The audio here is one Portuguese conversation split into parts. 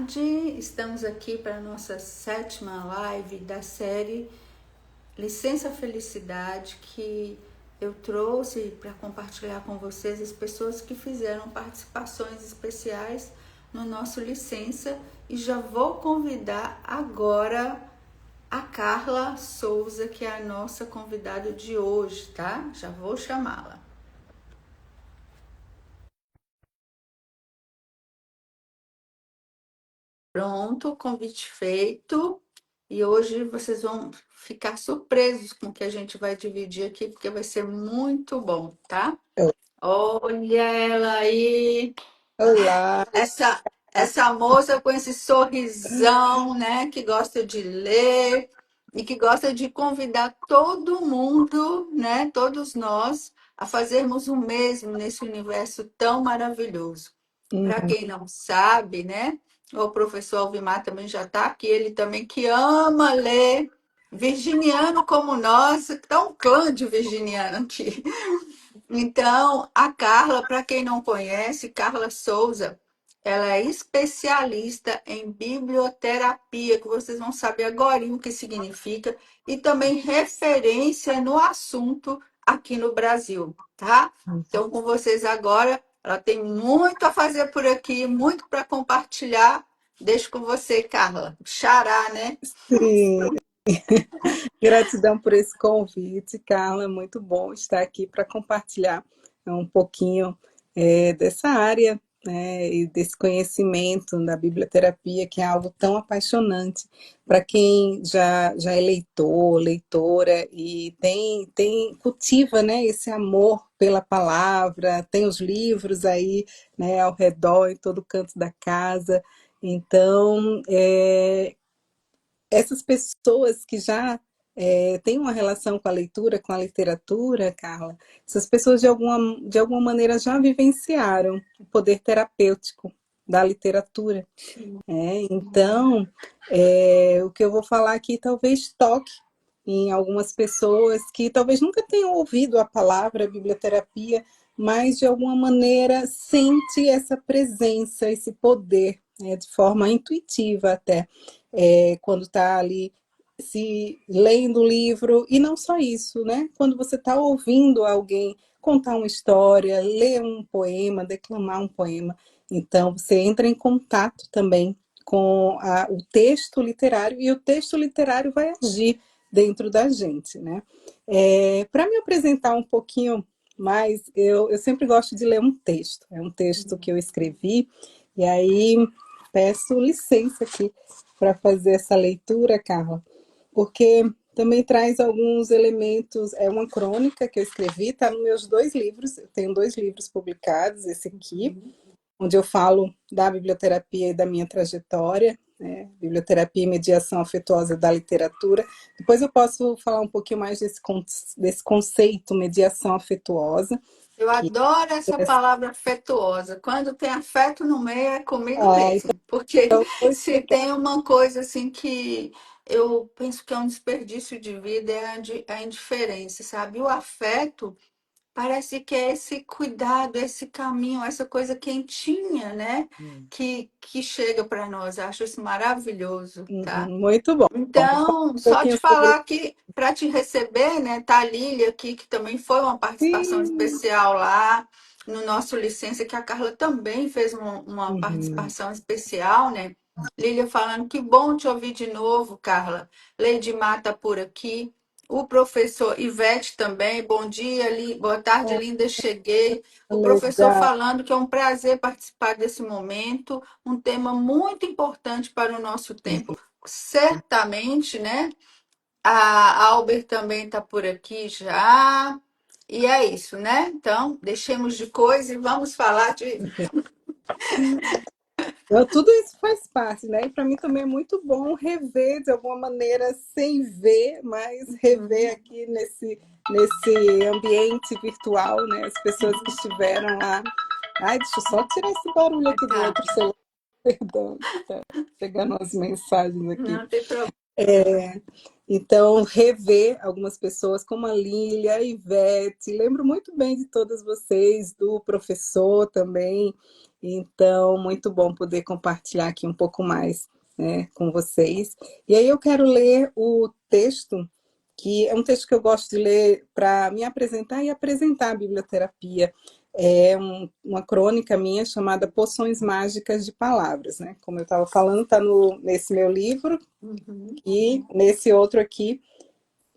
tarde, estamos aqui para a nossa 7ª live da série Licença Felicidade, que eu trouxe para compartilhar com vocês as pessoas que fizeram participações especiais no nosso Licença, e já vou convidar agora a Carla Souza, que é a nossa convidada de hoje, tá? Já vou chamá-la. Pronto, convite feito. E hoje vocês vão ficar surpresos com o que a gente vai dividir aqui, porque vai ser muito bom, tá? Olha ela aí, Olá! essa moça com esse sorrisão, né? Que gosta de ler e que gosta de convidar todo mundo, né? Todos nós, a fazermos o mesmo nesse universo tão maravilhoso. Para quem não sabe, né? O professor Alvimar também já está aqui, ele também que ama ler, virginiano como nós, tá um clã de virginiano aqui. Então, a Carla, para quem não conhece, Carla Souza, ela é especialista em biblioterapia, que vocês vão saber agora o que significa, e também referência no assunto aqui no Brasil, tá? Então, com vocês agora, ela tem muito a fazer por aqui, muito para compartilhar. Deixo com você, Carla. Xará, né? Sim, gratidão por esse convite, Carla. Muito bom estar aqui para compartilhar um pouquinho dessa área, né, e desse conhecimento da biblioterapia, que é algo tão apaixonante para quem já é leitor, leitora e cultiva, né, esse amor pela palavra, tem os livros aí, né, ao redor, em todo canto da casa. Então, essas pessoas que já têm uma relação com a leitura, com a literatura, Carla, essas pessoas de alguma maneira já vivenciaram o poder terapêutico da literatura. Então, o que eu vou falar aqui talvez toque em algumas pessoas que talvez nunca tenham ouvido a palavra biblioterapia, mas de alguma maneira sente essa presença, esse poder, né, de forma intuitiva até, quando está ali se lendo o livro, e não só isso, né? Quando você está ouvindo alguém contar uma história, ler um poema, declamar um poema, então você entra em contato também com o texto literário, e o texto literário vai agir dentro da gente, né? Para me apresentar um pouquinho mais, eu sempre gosto de ler um texto. É um texto que eu escrevi, e aí peço licença aqui para fazer essa leitura, Carla, porque também traz alguns elementos. É uma crônica que eu escrevi, está nos meus 2 livros. Eu tenho 2 livros publicados, esse aqui, onde eu falo da biblioterapia e da minha trajetória, né? Biblioterapia e mediação afetuosa da literatura. Depois eu posso falar um pouquinho mais desse conceito, mediação afetuosa. Eu Que adoro essa palavra afetuosa. Quando tem afeto no meio, é comigo então mesmo. Porque eu vou se explicar. tem uma coisa assim que eu penso que é um desperdício de vida, é a indiferença, sabe? O afeto parece que é esse cuidado, esse caminho, essa coisa quentinha, né? Que chega para nós. Eu acho isso maravilhoso, tá? Muito bom. Vou falar Então, um só pouquinho te sobre falar que para te receber, né, tá a Lília aqui, que também foi uma participação sim. especial lá no nosso Licença, que a Carla também fez uma participação especial, né? Lília falando que bom te ouvir de novo, Carla. Lady Mata por aqui. O professor Ivete também, bom dia, boa tarde, linda, cheguei. O professor Legal. falando que é um prazer participar desse momento, um tema muito importante para o nosso tempo. Certamente, né? A Albert também está por aqui já. E é isso, né? Então, deixemos de coisa e vamos falar de. Tudo isso faz parte, né? E para mim também é muito bom rever de alguma maneira, sem ver, mas rever aqui nesse ambiente virtual, né? As pessoas que estiveram lá. Ai, deixa eu só tirar esse barulho aqui do Tá, outro celular, perdão, tá chegando as mensagens aqui. não tem problema. Então, rever algumas pessoas como a Lília, a Ivete, lembro muito bem de todas vocês, do professor também. Então, muito bom poder compartilhar aqui um pouco mais, né, com vocês. E aí eu quero ler o texto, que é um texto que eu gosto de ler para me apresentar e apresentar a biblioterapia. É uma crônica minha chamada Poções Mágicas de Palavras, né? Como eu estava falando, está nesse meu livro, Uhum. e nesse outro aqui,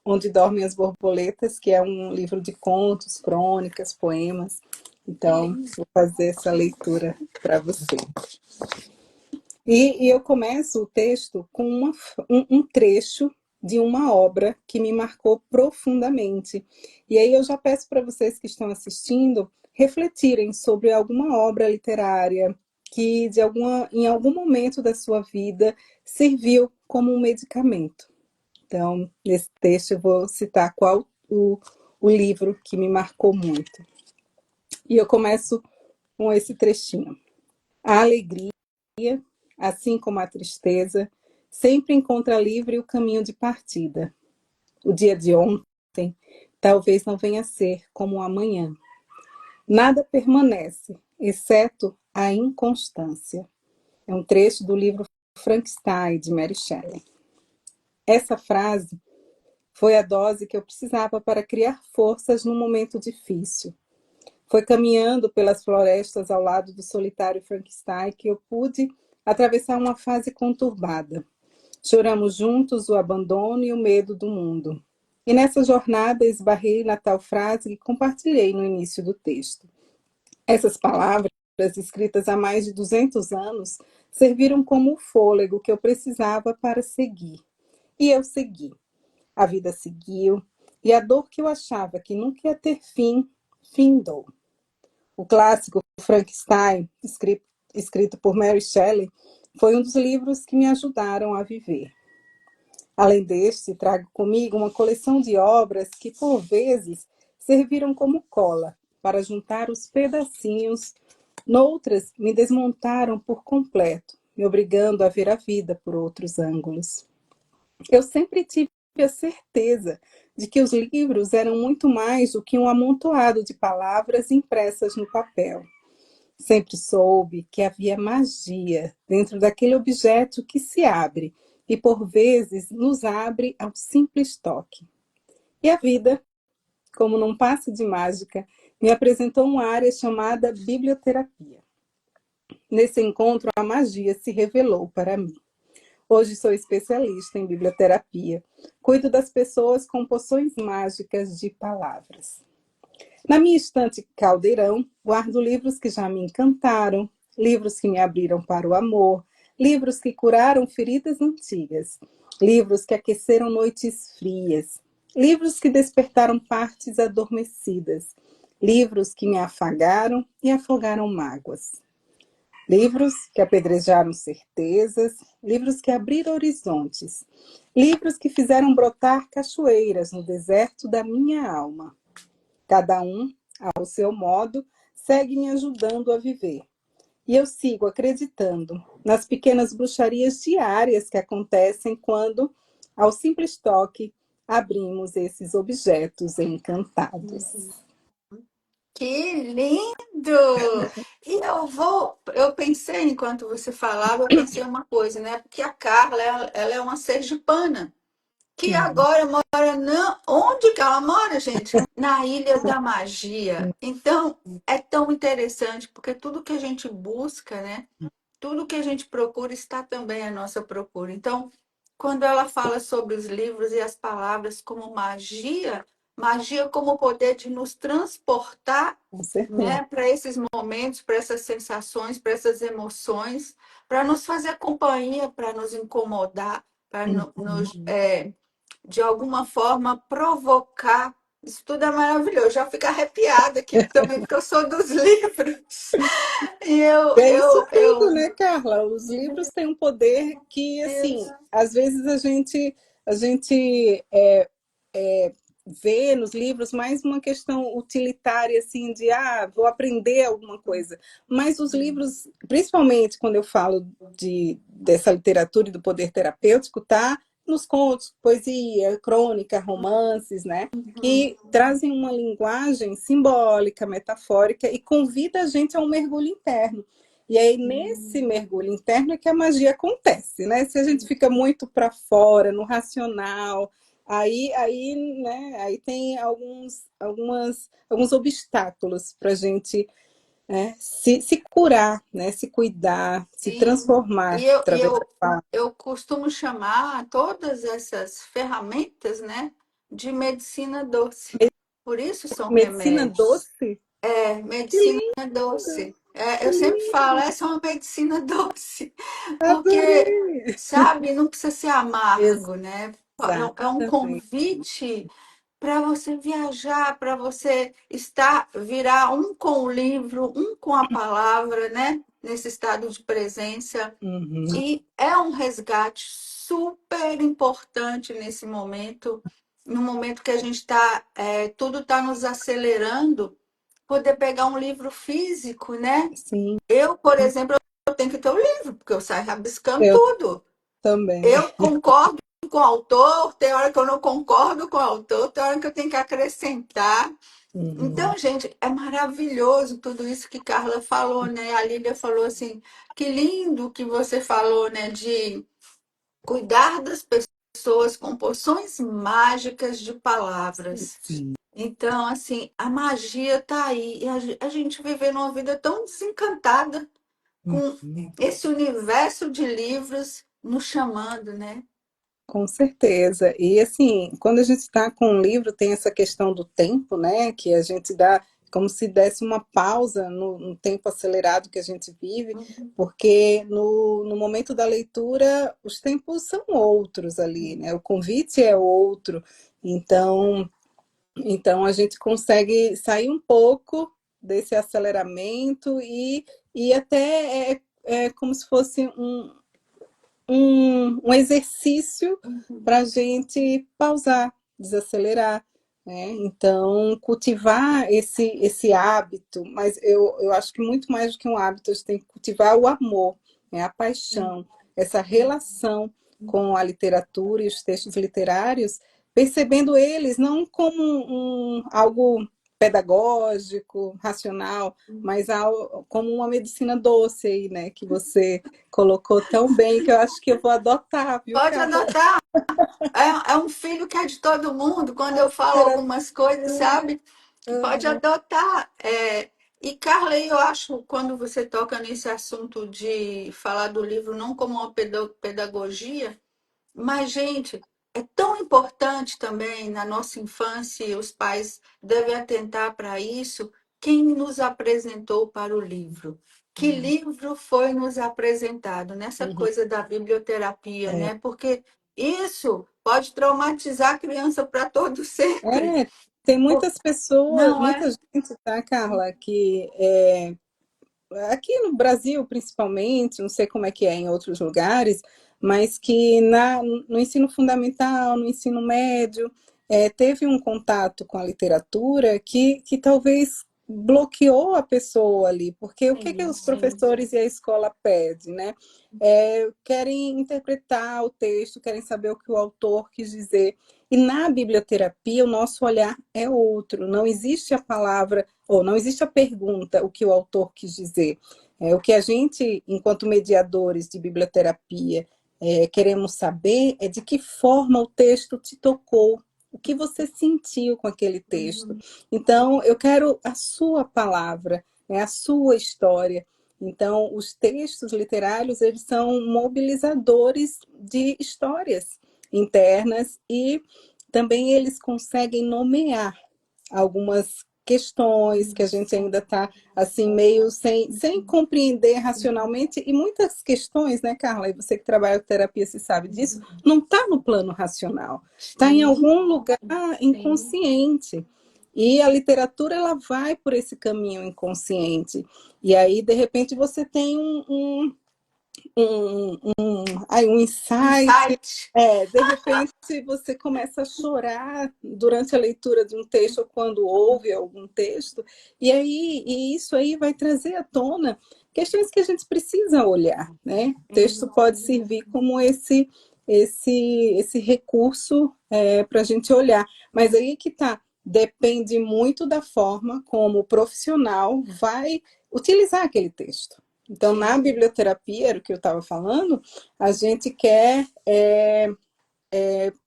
Onde Dormem as Borboletas, que é um livro de contos, crônicas, poemas. Que Então, lindo. vou fazer essa leitura para você. E eu começo o texto com um trecho de uma obra que me marcou profundamente. E aí eu já peço para vocês que estão assistindo refletirem sobre alguma obra literária que em algum momento da sua vida serviu como um medicamento. Então, nesse texto eu vou citar qual o livro que me marcou muito. E eu começo com esse trechinho. A alegria, assim como a tristeza, sempre encontra livre o caminho de partida. O dia de ontem talvez não venha a ser como o amanhã. Nada permanece, exceto a inconstância. É um trecho do livro Frankenstein, de Mary Shelley. Essa frase foi a dose que eu precisava para criar forças num momento difícil. Foi caminhando pelas florestas ao lado do solitário Frankenstein que eu pude atravessar uma fase conturbada. Choramos juntos o abandono e o medo do mundo. E nessa jornada esbarrei na tal frase que compartilhei no início do texto. Essas palavras, escritas há mais de 200 anos, serviram como o fôlego que eu precisava para seguir. E eu segui. A vida seguiu, e a dor que eu achava que nunca ia ter fim, findou. O clássico Frankenstein, escrito por Mary Shelley, foi um dos livros que me ajudaram a viver. Além deste, trago comigo uma coleção de obras que, por vezes, serviram como cola para juntar os pedacinhos. Noutras, me desmontaram por completo, me obrigando a ver a vida por outros ângulos. Eu sempre tive a certeza de que os livros eram muito mais do que um amontoado de palavras impressas no papel. Sempre soube que havia magia dentro daquele objeto que se abre e, por vezes, nos abre ao simples toque. E a vida, como num passe de mágica, me apresentou uma área chamada biblioterapia. Nesse encontro, a magia se revelou para mim. Hoje sou especialista em biblioterapia. Cuido das pessoas com poções mágicas de palavras. Na minha estante caldeirão, guardo livros que já me encantaram, livros que me abriram para o amor, livros que curaram feridas antigas, livros que aqueceram noites frias, livros que despertaram partes adormecidas, livros que me afagaram e afogaram mágoas. Livros que apedrejaram certezas, livros que abriram horizontes, livros que fizeram brotar cachoeiras no deserto da minha alma. Cada um, ao seu modo, segue me ajudando a viver. E eu sigo acreditando nas pequenas bruxarias diárias que acontecem quando, ao simples toque, abrimos esses objetos encantados. Que lindo! E eu pensei, enquanto você falava, eu pensei uma coisa, né? Porque a Carla, ela é uma sergipana, que Sim, agora mora onde que ela mora, gente? Na Ilha da Magia. Então, é tão interessante, porque tudo que a gente busca, né? Tudo que a gente procura está também à nossa procura. Então, quando ela fala sobre os livros e as palavras como magia, magia como o poder de nos transportar, com certeza. né, para esses momentos, para essas sensações, para essas emoções, para nos fazer companhia, para nos incomodar, para nos, de alguma forma, provocar. Isso tudo é maravilhoso. Já fico arrepiada aqui também, porque eu sou dos livros. E É isso tudo, né, Carla? Os livros têm um poder que, assim, eu às vezes a gente vê nos livros mais uma questão utilitária, assim, de, vou aprender alguma coisa. Mas os livros, principalmente quando eu falo dessa literatura e do poder terapêutico, tá nos contos, poesia, crônica, romances, né? Que trazem uma linguagem simbólica, metafórica e convida a gente a um mergulho interno. E aí, nesse mergulho interno é que a magia acontece, né? Se a gente fica muito para fora, no racional, aí tem alguns obstáculos para a gente, né, se curar, né, se cuidar, se Sim. transformar E eu, e através da eu, fala. eu costumo chamar todas essas ferramentas, né, de medicina doce. Por isso são Medicina remédios. doce? É, Que medicina lindo, doce. É, que eu sempre falo, lindo, essa é uma medicina doce, porque, adorei. sabe, não precisa ser amargo, né? É um Exatamente. convite para você viajar, para você virar um com o livro, um com a palavra, né? Nesse estado de presença. Uhum. E é um resgate super importante nesse momento, no momento que a gente está, tudo está nos acelerando, poder pegar um livro físico, né? Sim, Eu, por exemplo, eu tenho que ter o livro, porque eu saio rabiscando eu tudo. também. Eu concordo com o autor, tem hora que eu não concordo com o autor, tem hora que eu tenho que acrescentar. Uhum. Então, gente, é maravilhoso tudo isso que Carla falou, né? A Lília falou assim, que lindo que você falou, né? De cuidar das pessoas com poções mágicas de palavras. Sim. Então, assim, a magia tá aí. E a gente vive numa vida tão desencantada com Uhum. esse universo de livros nos chamando, né? Com certeza. E assim, quando a gente está com um livro, tem essa questão do tempo, né? Que a gente dá como se desse uma pausa no tempo acelerado que a gente vive, Uhum. porque no momento da leitura os tempos são outros ali, né? O convite é outro. Então, então a gente consegue sair um pouco desse aceleramento e até é como se fosse um exercício para a gente pausar, desacelerar, né? Então, cultivar esse hábito, mas eu acho que muito mais do que um hábito, a gente tem que cultivar o amor, né? A paixão, essa relação com a literatura e os textos literários, percebendo eles não como algo pedagógico, racional, mas como uma medicina doce aí, né? Que você colocou tão bem que eu acho que eu vou adotar, viu, Pode Carla? adotar. É um filho que é de todo mundo. Quando eu falo algumas coisas, Literatura. sabe? Pode Aham. adotar. E, Carla, eu acho, quando você toca nesse assunto de falar do livro não como uma pedagogia, mas, gente, é tão importante também na nossa infância, e os pais devem atentar para isso, quem nos apresentou para o livro. Que livro foi nos apresentado nessa Uhum. coisa da biblioterapia, É, né? Porque isso pode traumatizar a criança para todo sempre. é, tem muitas pessoas, Não muita é? gente, tá, Carla, que aqui no Brasil, principalmente, não sei como é que é em outros lugares, mas que no ensino fundamental, no ensino médio, teve um contato com a literatura que talvez bloqueou a pessoa ali, porque o que os Sim. professores e a escola pedem, né? Querem interpretar o texto, querem saber o que o autor quis dizer. E na biblioterapia, o nosso olhar é outro, não existe a palavra ou não existe a pergunta, o que o autor quis dizer. O que a gente, enquanto mediadores de biblioterapia, queremos saber é de que forma o texto te tocou, o que você sentiu com aquele texto. Então, eu quero a sua palavra, né, a sua história. Então, os textos literários, eles são mobilizadores de histórias internas e também eles conseguem nomear algumas questões que a gente ainda está assim meio sem compreender racionalmente e muitas questões, né, Carla? E você que trabalha com terapia, você sabe disso, não está no plano racional, está em Sim, algum lugar sim. inconsciente. E a literatura ela vai por esse caminho inconsciente. E aí, de repente, você tem um insight. Insight. De repente você começa a chorar durante a leitura de um texto ou quando ouve algum texto, e isso aí vai trazer à tona questões que a gente precisa olhar, né? O texto pode servir como esse recurso para a gente olhar. Mas aí que tá, depende muito da forma como o profissional vai utilizar aquele texto. Então, na Sim, biblioterapia, era o que eu estava falando, a gente quer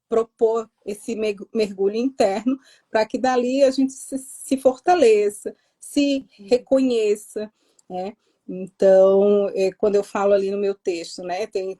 propor esse mergulho interno para que dali a gente se fortaleça, se reconheça, né? Então, quando eu falo ali no meu texto, né, tem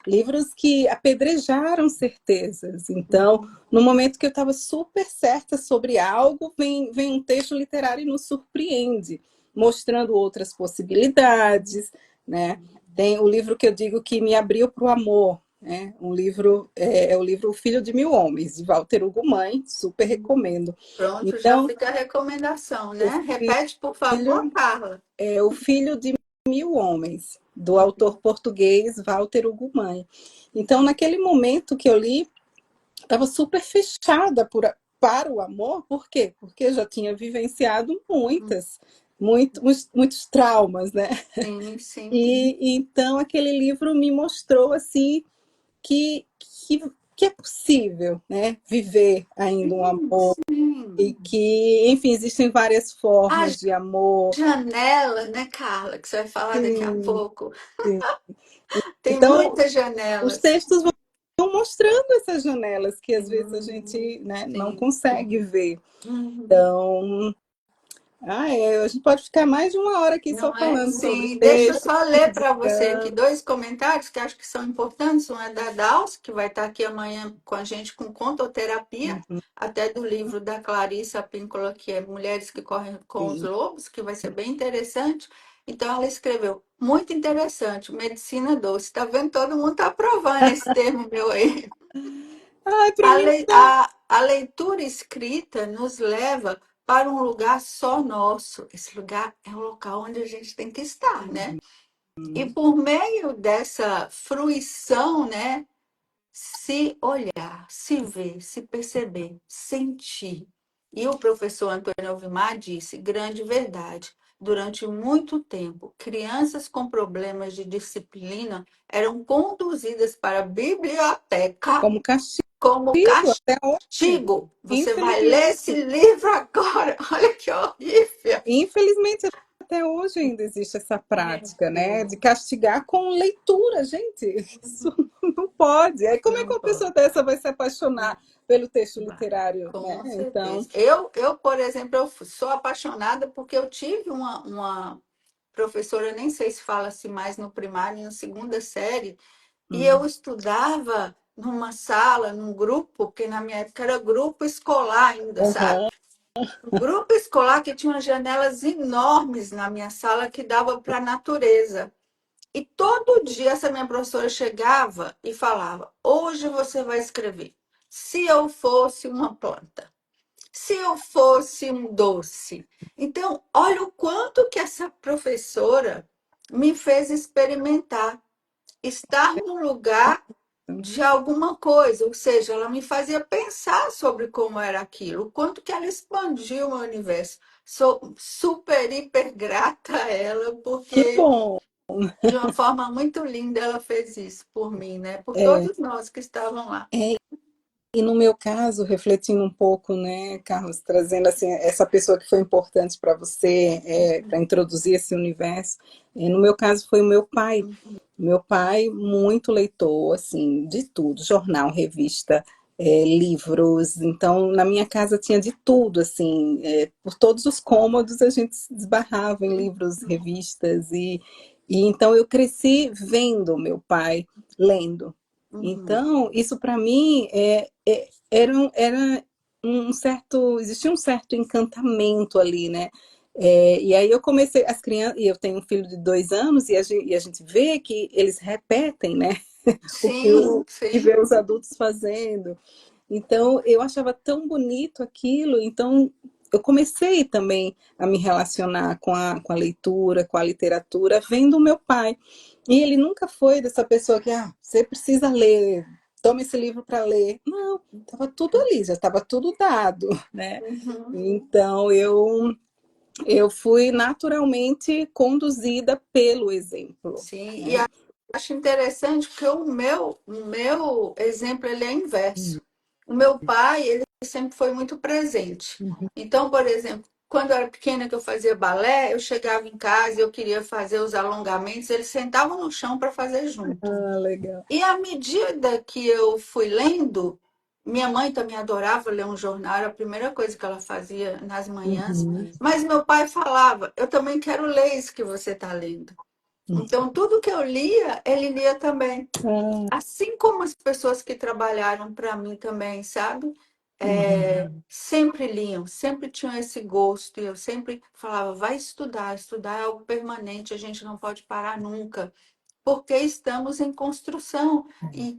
livros que apedrejaram certezas. Então, no momento que eu estava super certa sobre algo, vem um texto literário e nos surpreende, mostrando outras possibilidades, né? Tem o livro que eu digo que me abriu para o amor, né? Um livro é o livro O Filho de Mil Homens, de Walter Ugumãe, super recomendo. pronto, já Então, fica a recomendação, o né? Repete, por favor, filho Carla. é O Filho de Mil Homens, do autor português Walter Ugumãe. Então, naquele momento que eu li, estava super fechada para o amor, por quê? Porque eu já tinha vivenciado muitos traumas, né? Sim, sim. E então aquele livro me mostrou assim que, que, que é possível, né, viver ainda um Sim, amor sim. e que, enfim, existem várias A formas de amor. janela, né, Carla, que você vai falar daqui a Sim, pouco. sim. Tem Então, muitas os janelas. textos vão mostrando essas janelas que às vezes a Sim, gente, né, não sim. consegue ver. Uhum. Então, a gente pode ficar mais de uma hora aqui só Não é? falando sobre Sim. Deixa eu texto, só ler para você aqui dois comentários que acho que são importantes. Um é da Dalce, que vai estar aqui amanhã com a gente com contoterapia, até do livro da Clarissa Píncola, que é Mulheres que Correm com os enfim. Lobos, que vai ser bem interessante. Então, ela escreveu, muito interessante, medicina doce. Tá vendo? Todo mundo está aprovando esse termo meu aí. Ai, para mim tá. A leitura escrita nos leva para um lugar só nosso. Esse lugar é o local onde a gente tem que estar, né? E por meio dessa fruição, né? Se olhar, se ver, se perceber, sentir. E o professor Antônio Alvimar disse: grande verdade. Durante muito tempo, crianças com problemas de disciplina eram conduzidas para a biblioteca Como castigo como até hoje. castigo. Você vai ler esse Infelizmente, livro agora. Olha que horrível. infelizmente até hoje ainda existe essa prática, né, de castigar com leitura, gente. Isso não pode. Aí como é que Não uma pessoa pode. dessa vai se apaixonar pelo texto Vai. literário, né? Com Então, certeza. Por exemplo, sou apaixonada porque eu tive uma professora, nem sei se fala-se mais no primário, na segunda série, e eu estudava numa sala, num grupo, porque na minha época era grupo escolar ainda, sabe? uhum. Um grupo escolar que tinha janelas enormes na minha sala que dava para a natureza. E todo dia essa minha professora chegava e falava: hoje você vai escrever. Se eu fosse uma planta, se eu fosse um doce. Então, olha o quanto que essa professora me fez experimentar estar no lugar de alguma coisa, ou seja, ela me fazia pensar sobre como era aquilo, o quanto que ela expandiu o meu universo. Sou super, hiper grata a ela, Que porque bom. de uma forma muito linda ela fez isso por mim, né? Por É, todos nós que estavam lá. e no meu caso, refletindo um pouco, né, Carlos, trazendo assim essa pessoa que foi importante para você, para introduzir esse universo, no meu caso foi o meu pai. Meu pai muito leitor, assim, de tudo, jornal, revista, livros. Então, na minha casa tinha de tudo, assim, por todos os cômodos a gente se desbarrava em livros, revistas e então eu cresci vendo meu pai lendo. Uhum. Então, isso para mim era um certo, existia um certo encantamento ali, né? E aí eu comecei, as crianças, e eu tenho um filho de 2 anos, e a gente vê que eles repetem, né? Sim, Que sim. vê os adultos fazendo. Então, eu achava tão bonito aquilo, então eu comecei também a me relacionar com a leitura, com a literatura, vendo o meu pai. E ele nunca foi dessa pessoa que, você precisa ler, toma esse livro para ler. Não, estava tudo ali, já estava tudo dado, né? Uhum. Então, eu fui naturalmente conduzida pelo exemplo, Sim, né? acho interessante porque o meu exemplo ele é inverso. O meu pai, ele sempre foi muito presente. Uhum. Então, por exemplo, quando eu era pequena que eu fazia balé, eu chegava em casa e eu queria fazer os alongamentos, ele sentava no chão para fazer junto. Ah, legal. E à medida que eu fui lendo, minha mãe também adorava ler um jornal, era a primeira coisa que ela fazia nas manhãs, Uhum. mas meu pai falava: eu também quero ler isso que você está lendo. Então, tudo que eu lia, ele lia também. Ah, Assim como as pessoas que trabalharam para mim também, sabe? uhum. Sempre liam, sempre tinham esse gosto, e eu sempre falava: vai estudar, estudar é algo permanente, a gente não pode parar nunca, porque estamos em construção. E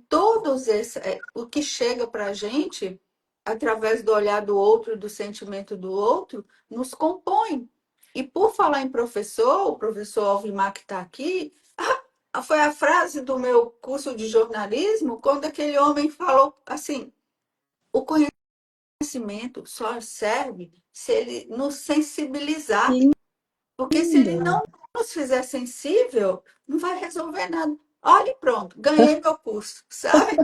o que chega para a gente, através do olhar do outro, do sentimento do outro, nos compõe. E por falar em professor, o professor Alvimar que está aqui, foi a frase do meu curso de jornalismo, quando aquele homem falou assim: o conhecimento só serve se ele nos sensibilizar, porque se ele Linda. não nos fizer sensível, não vai resolver nada. Olha, e pronto, ganhei meu curso, sabe?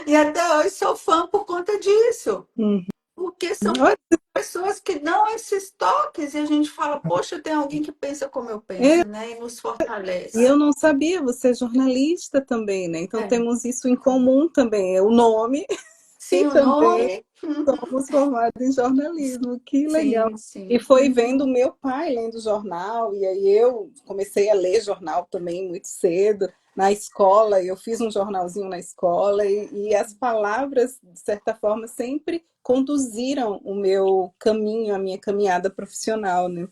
E até hoje sou fã por conta disso, Uhum. porque são Olha, pessoas que dão esses toques e a gente fala: poxa, tem alguém que pensa como eu é, penso, né? E nos e eu fortalece. não sabia, você é jornalista também, né? Então É. temos isso em comum também, é o nome e Sim, o também nome. somos formados em jornalismo, que legal. Sim, E sim. foi vendo meu pai lendo jornal, e aí eu comecei a ler jornal também muito cedo. Na escola, eu fiz um jornalzinho na escola, e as palavras, de certa forma, sempre conduziram o meu caminho, a minha caminhada profissional, né?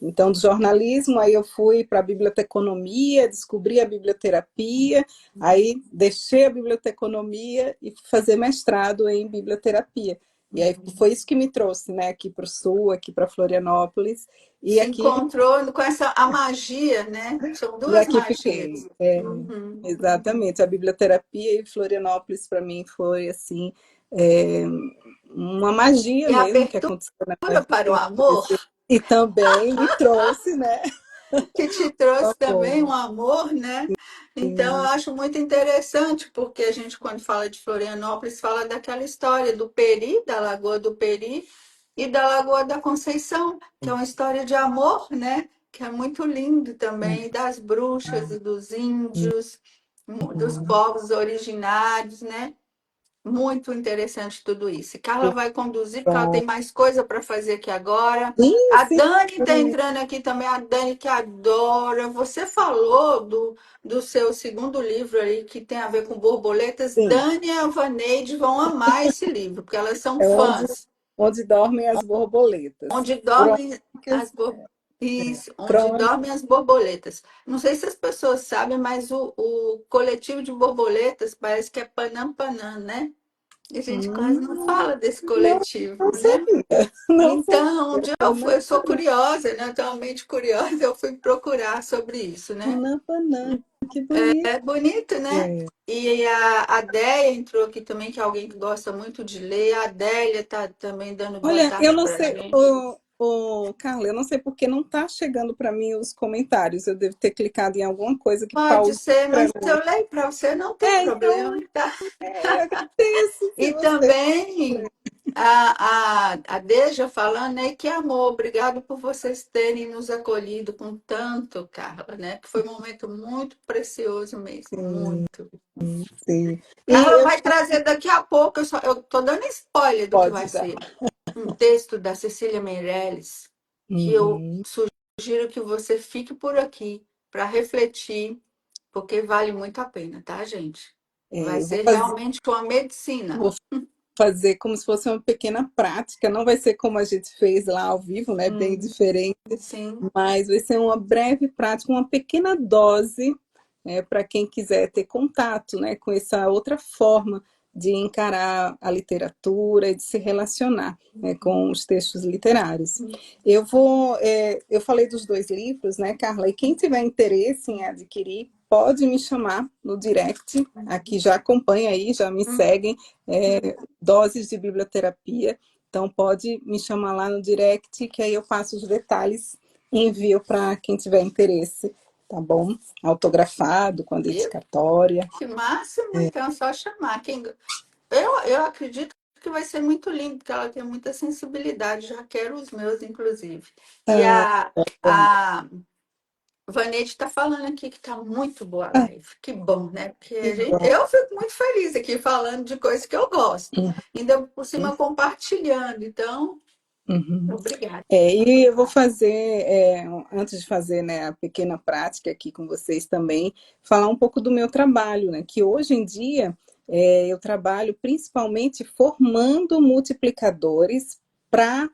Então, do jornalismo, aí eu fui para a biblioteconomia, descobri a biblioterapia, aí deixei a biblioteconomia e fui fazer mestrado em biblioterapia. E aí foi isso que me trouxe, né, aqui para o Sul, aqui para Florianópolis, e Se aqui, encontrou com essa a magia, né? São e duas aqui magias. fiquei. É, Uhum. exatamente, a biblioterapia e Florianópolis para mim foi assim, é, uma magia E a mesmo que abertura aconteceu na minha para o vida. amor, E também me trouxe, né, que te o trouxe também amor. um amor, né? Então, eu acho muito interessante, porque a gente, quando fala de Florianópolis, fala daquela história do Peri, da Lagoa do Peri, e da Lagoa da Conceição, que é uma história de amor, né? Que é muito lindo também, e das bruxas e dos índios, dos povos originários, né? Muito interessante tudo isso. E Carla vai conduzir, porque ela tem mais coisa para fazer aqui agora. Sim, A sim, Dani está entrando aqui também, a Dani que adora. Você falou do seu segundo livro aí, que tem a ver com borboletas. sim. Dani e a Vaneide vão amar esse livro, porque elas são É fãs. onde dormem as borboletas. Onde dormem Crônicas, Isso, onde crônicas. dormem as borboletas. Não sei se as pessoas sabem, mas o coletivo de borboletas parece que é Panam Panam, né? E a gente quase não Hum, fala desse não, coletivo, não né? sabia. Não sabia. Então, um dia eu sou curiosa, né? Eu tenho uma mente curiosa, eu fui procurar sobre isso, né? Panampanã, que bonito. É bonito, né? É. E a Adélia entrou aqui também, que é alguém que gosta muito de ler. A Adélia está também dando boa Olha, eu tarde não para a sei, gente. Carla, eu não sei porque não está chegando para mim os comentários. Eu devo ter clicado em alguma coisa que Pode pausou ser, para mas mim. eu leio para você, não tem É, então, problema, tá? eu agradeço se E você. também a Deja falando, né? Que amor, obrigado por vocês terem nos acolhido com tanto, Carla, né? Que foi um momento muito precioso mesmo, Sim, muito. sim. E Carla eu vai trazer daqui a pouco, eu tô dando spoiler do que vai pode dar. ser, um texto da Cecília Meirelles, que eu Uhum. sugiro que você fique por aqui para refletir, porque vale muito a pena, tá, gente? Vai É, eu ser realmente uma medicina. vou fazer como se fosse uma pequena prática. Não vai ser como a gente fez lá ao vivo, né? Bem Hum, diferente, sim. mas vai ser uma breve prática, uma pequena dose, né, para quem quiser ter contato, né, com essa outra forma de encarar a literatura e de se relacionar, né, com os textos literários. Eu falei dos dois livros, né, Carla? E quem tiver interesse em adquirir, pode me chamar no direct. Aqui já acompanha aí, já me seguem. Doses de biblioterapia. Então pode me chamar lá no direct, que aí eu passo os detalhes e envio para quem tiver interesse. tá bom? Autografado, com a E dedicatória. que máximo, então, é só chamar. Eu acredito que vai ser muito lindo, porque ela tem muita sensibilidade, já quero os meus, inclusive. E Ah, bom, a Vanette está falando aqui que está muito boa a ah, live. Que bom, né? Porque que bom. eu fico muito feliz aqui falando de coisas que eu gosto. Uhum, Ainda por cima compartilhando. Então, uhum. obrigada. E eu vou fazer, antes de fazer, né, a pequena prática aqui com vocês também, falar um pouco do meu trabalho, né, que hoje em dia eu trabalho principalmente formando multiplicadores para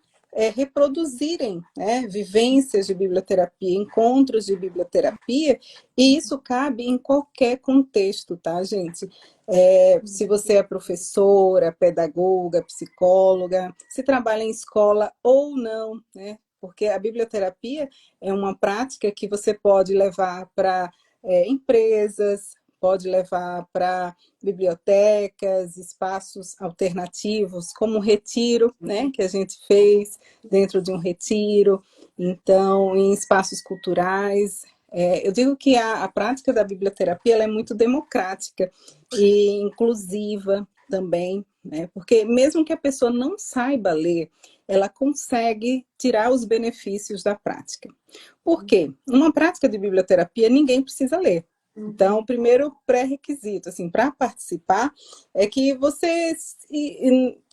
reproduzirem, né, vivências de biblioterapia, encontros de biblioterapia, e isso cabe em qualquer contexto, tá, gente? Se você é professora, pedagoga, psicóloga, se trabalha em escola ou não, né? Porque a biblioterapia é uma prática que você pode levar para empresas, pode levar para bibliotecas, espaços alternativos, como o retiro, né, que a gente fez dentro de um retiro, então, em espaços culturais. Eu digo que a prática da biblioterapia ela é muito democrática e inclusiva também, né? Porque mesmo que a pessoa não saiba ler, ela consegue tirar os benefícios da prática. Por quê? Numa prática de biblioterapia, ninguém precisa ler. Então, o primeiro pré-requisito, assim, para participar, é que você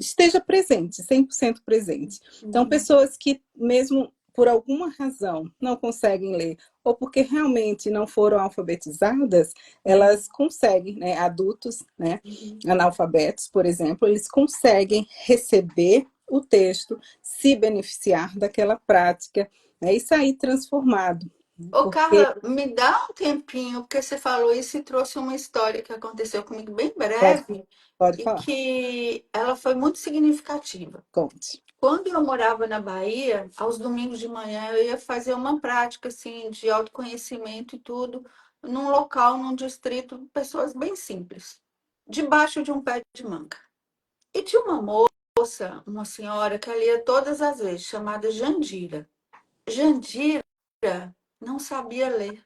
esteja presente, 100% presente. Então, pessoas que, mesmo por alguma razão, não conseguem ler, ou porque realmente não foram alfabetizadas, elas conseguem, né, adultos, né, analfabetos, por exemplo, eles conseguem receber o texto, se beneficiar daquela prática, né, e sair transformado. Ô, Porque Carla, me dá um tempinho, porque você falou isso e trouxe uma história que aconteceu comigo bem pode, breve pode e falar, que ela foi muito significativa. conte. Quando eu morava na Bahia, aos domingos de manhã eu ia fazer uma prática assim de autoconhecimento e tudo, num local, num distrito, pessoas bem simples, debaixo de um pé de manga. E tinha uma moça, uma senhora que ela ia todas as vezes, chamada Jandira. Jandira não sabia ler,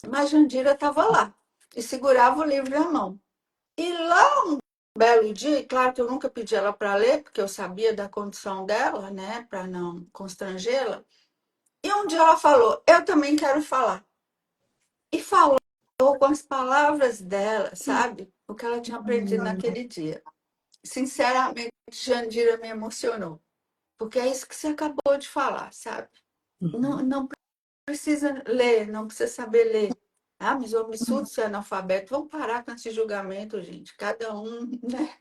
mas Jandira estava lá e segurava o livro na mão. E lá um belo dia, e claro que eu nunca pedi ela para ler, porque eu sabia da condição dela, né, para não constrangê-la. E um dia ela falou: Eu também quero falar. E falou com as palavras dela, sabe? O que ela tinha aprendido naquele dia. Sinceramente, Jandira me emocionou, porque é isso que você acabou de falar, sabe? Não, Uhum. não precisa ler, não precisa saber ler. Ah, mas o absurdo ser analfabeto. Vamos parar com esse julgamento, gente. Cada um, né?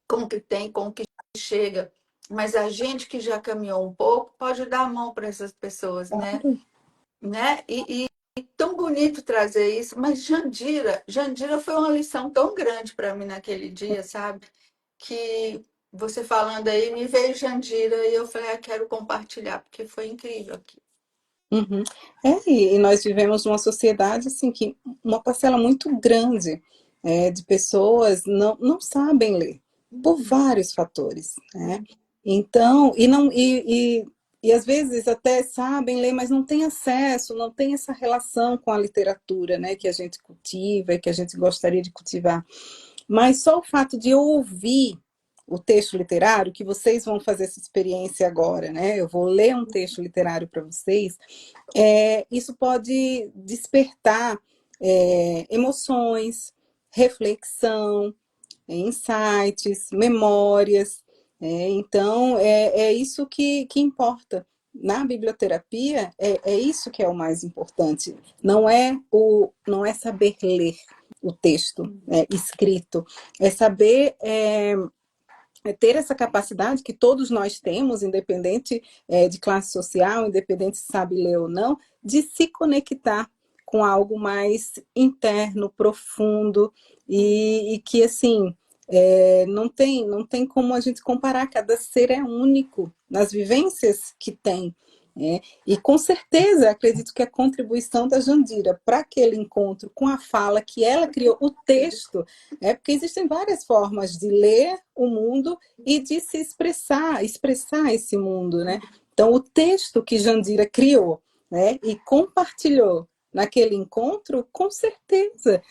Com o que tem, com o que chega. Mas a gente que já caminhou um pouco pode dar a mão para essas pessoas, Claro. né? E tão bonito trazer isso. Mas Jandira foi uma lição tão grande para mim naquele dia, sabe? Que você falando aí me veio Jandira e eu falei, quero compartilhar porque foi incrível aqui. Uhum. E nós vivemos numa sociedade assim que uma parcela muito grande de pessoas não sabem ler por vários fatores, né? Então, e às vezes até sabem ler, mas não têm acesso, não tem essa relação com a literatura, né, que a gente cultiva e que a gente gostaria de cultivar. Mas só o fato de ouvir o texto literário, que vocês vão fazer essa experiência agora, né? Eu vou ler um texto literário para vocês, isso pode despertar emoções, reflexão, insights, memórias. Então, é isso que importa. Na biblioterapia, é isso que é o mais importante. Não é saber ler o texto escrito, é saber ter essa capacidade que todos nós temos, independente de classe social, independente se sabe ler ou não, de se conectar com algo mais interno, profundo e que assim não tem como a gente comparar, cada ser é único nas vivências que tem. E com certeza acredito que a contribuição da Jandira para aquele encontro com a fala que ela criou, o texto, porque existem várias formas de ler o mundo e de se expressar esse mundo, né? Então, o texto que Jandira criou, né, e compartilhou naquele encontro, com certeza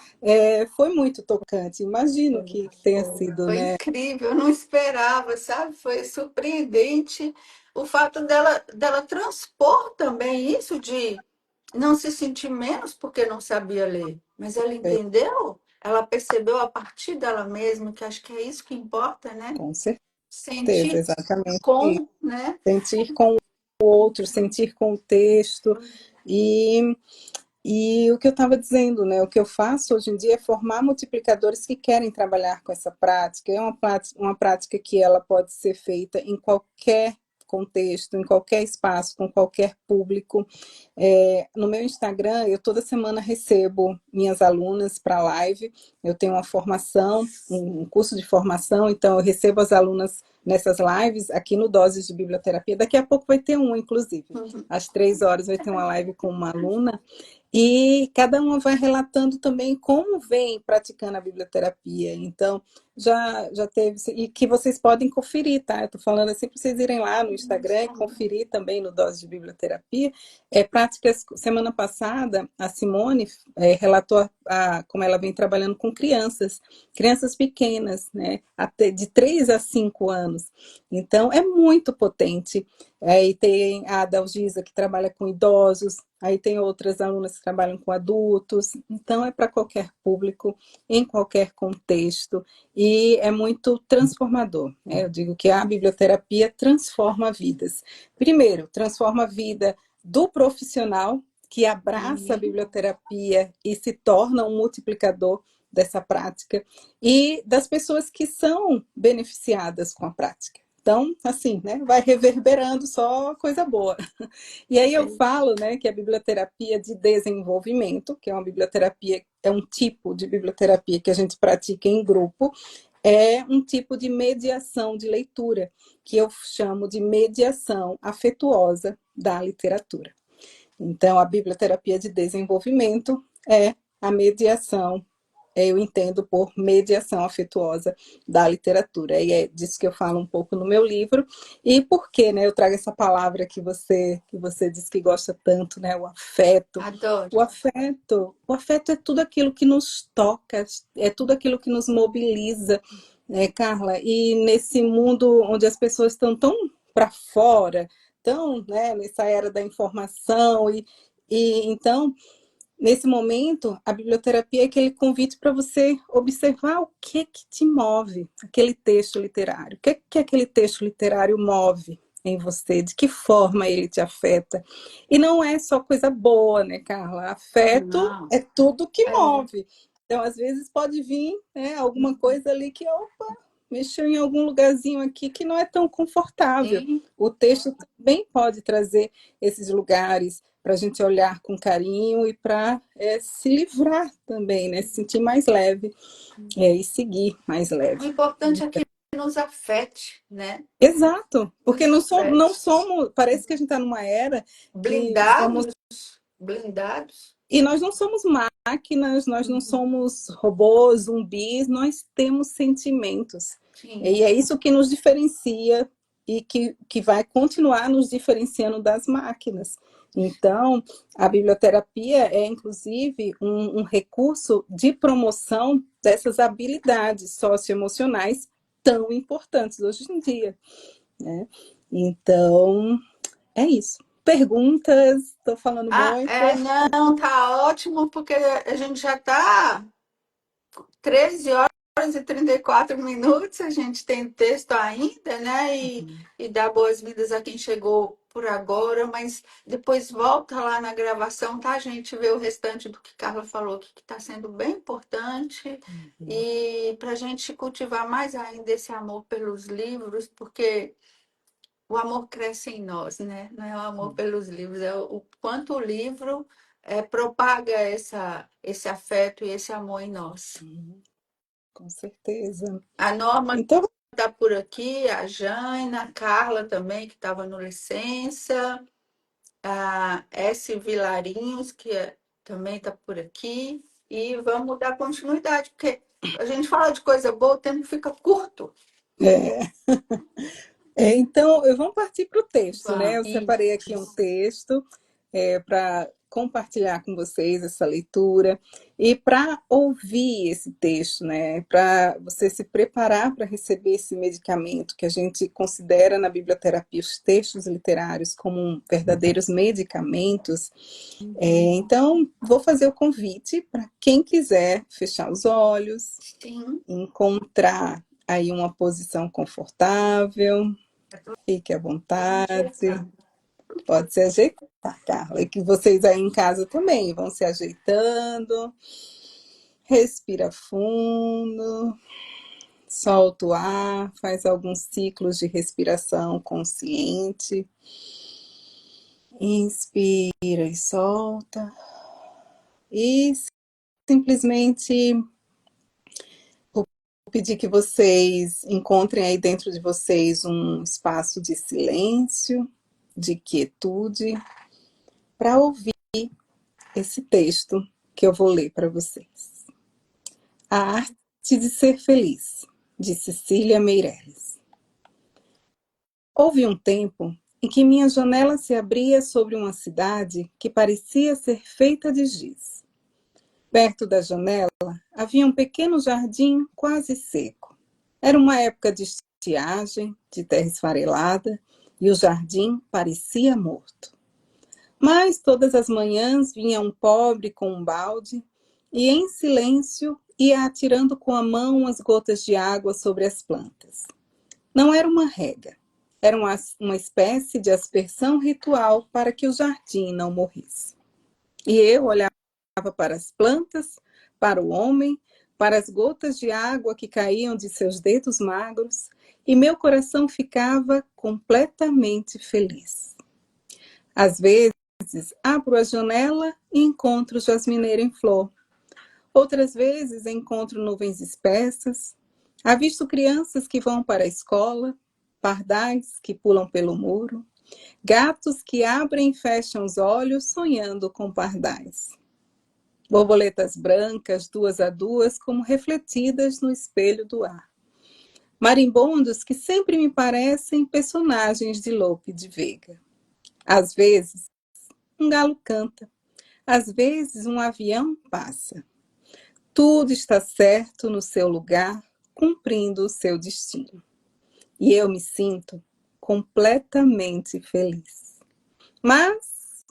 foi muito tocante. Imagino que tenha sido, Foi né? incrível, eu não esperava, sabe? Foi surpreendente o fato dela transpor também isso de não se sentir menos porque não sabia ler, mas ela entendeu, ela percebeu a partir dela mesma, que acho que é isso que importa, né? Com certeza, Sentir exatamente isso. com, né? Sentir com o outro, sentir com o texto. E o que eu estava dizendo, né? O que eu faço hoje em dia é formar multiplicadores que querem trabalhar com essa prática. É uma prática que ela pode ser feita em qualquer contexto, em qualquer espaço, com qualquer público. No meu Instagram, eu toda semana recebo minhas alunas para live. Eu tenho uma formação, um curso de formação, então eu recebo as alunas nessas lives aqui no Doses de Biblioterapia. Daqui a pouco vai ter um, inclusive. Às 3 horas vai ter uma live com uma aluna. E cada uma vai relatando também como vem praticando a biblioterapia. Então, já teve, e que vocês podem conferir, tá? Eu estou falando assim para vocês irem lá no Instagram e conferir também no Dose de Biblioterapia. Práticas, semana passada, a Simone relatou como ela vem trabalhando com crianças pequenas, né? Até de 3 a 5 anos. Então, é muito potente. Aí tem a Adalgisa, que trabalha com idosos, aí tem outras alunas que trabalham com adultos, então é para qualquer público, em qualquer contexto, e é muito transformador, né? Eu digo que a biblioterapia transforma vidas. Primeiro, transforma a vida do profissional, que abraça a biblioterapia e se torna um multiplicador dessa prática, e das pessoas que são beneficiadas com a prática. Então, assim, né, vai reverberando só coisa boa. E aí eu falo, né, que a biblioterapia de desenvolvimento, que é uma biblioterapia, é um tipo de biblioterapia que a gente pratica em grupo, é um tipo de mediação de leitura, que eu chamo de mediação afetuosa da literatura. Então, a biblioterapia de desenvolvimento é a mediação, eu entendo por mediação afetuosa da literatura. E é disso que eu falo um pouco no meu livro. E por que, né, eu trago essa palavra que você diz que gosta tanto, né, o afeto. Adoro. O afeto é tudo aquilo que nos toca, é tudo aquilo que nos mobiliza, né, Carla? E nesse mundo onde as pessoas estão tão para fora, tão, né, nessa era da informação, e então nesse momento, a biblioterapia é aquele convite para você observar o que te move, aquele texto literário. O que aquele texto literário move em você? De que forma ele te afeta? E não é só coisa boa, né, Carla? Afeto Não. é tudo que move. Então, às vezes pode vir, né, alguma coisa ali que, opa, mexeu em algum lugarzinho aqui que não é tão confortável. Sim. O texto também pode trazer esses lugares para a gente olhar com carinho e para se livrar também, né? Se sentir mais leve e seguir mais O leve. importante é que nos afete, né? Exato, porque Nos não afete. somos, parece que a gente está numa era que somos, Blindados, blindados. e nós não somos máquinas, nós não somos robôs, zumbis, nós temos sentimentos. Sim. E é isso que nos diferencia e que vai continuar nos diferenciando das máquinas. Então, a biblioterapia é, inclusive, um recurso de promoção dessas habilidades socioemocionais tão importantes hoje em dia, né? Então, é isso. Perguntas? Estou falando muito. Não, tá ótimo, porque a gente já tá 13 horas e 34 minutos, a gente tem texto ainda, né? E dá boas-vindas a quem chegou por agora, mas depois volta lá na gravação, tá? A gente vê o restante do que Carla falou, que está sendo bem importante, e para a gente cultivar mais ainda esse amor pelos livros, porque o amor cresce em nós, né? Não é o amor pelos livros, é o quanto o livro propaga esse afeto e esse amor em nós. Com certeza. A Norma Então, está por aqui, a Jaina, a Carla também, que estava no licença, a S. Vilarinhos, também está por aqui, e vamos dar continuidade, porque a gente fala de coisa boa, o tempo fica curto. é, então vamos partir para o texto, né? Eu Vamos. separei aqui um texto. para compartilhar com vocês essa leitura e para ouvir esse texto, né? Para você se preparar para receber esse medicamento que a gente considera na biblioterapia os textos literários como verdadeiros medicamentos. Então, vou fazer o convite para quem quiser fechar os olhos, Sim. encontrar aí uma posição confortável, fique à vontade. Pode se ajeitar, Carla. E que vocês aí em casa também vão se ajeitando. Respira fundo, solta o ar, faz alguns ciclos de respiração consciente. Inspira e solta. E simplesmente vou pedir que vocês encontrem aí dentro de vocês um espaço de silêncio, de quietude, para ouvir esse texto que eu vou ler para vocês. A Arte de Ser Feliz, de Cecília Meirelles. Houve um tempo em que minha janela se abria sobre uma cidade que parecia ser feita de giz. Perto da janela havia um pequeno jardim quase seco. Era uma época de estiagem, de terra esfarelada, e o jardim parecia morto. Mas todas as manhãs vinha um pobre com um balde e, em silêncio, ia atirando com a mão as gotas de água sobre as plantas. Não era uma rega, era uma espécie de aspersão ritual para que o jardim não morresse. E eu olhava para as plantas, para o homem, para as gotas de água que caíam de seus dedos magros, e meu coração ficava completamente feliz. Às vezes, abro a janela e encontro o jasmineiro em flor. Outras vezes encontro nuvens espessas. Avisto crianças que vão para a escola, pardais que pulam pelo muro, gatos que abrem e fecham os olhos sonhando com pardais. Borboletas brancas, duas a duas, como refletidas no espelho do ar. Marimbondos que sempre me parecem personagens de Lope de Vega. Às vezes, um galo canta. Às vezes, um avião passa. Tudo está certo no seu lugar, cumprindo o seu destino. E eu me sinto completamente feliz. Mas,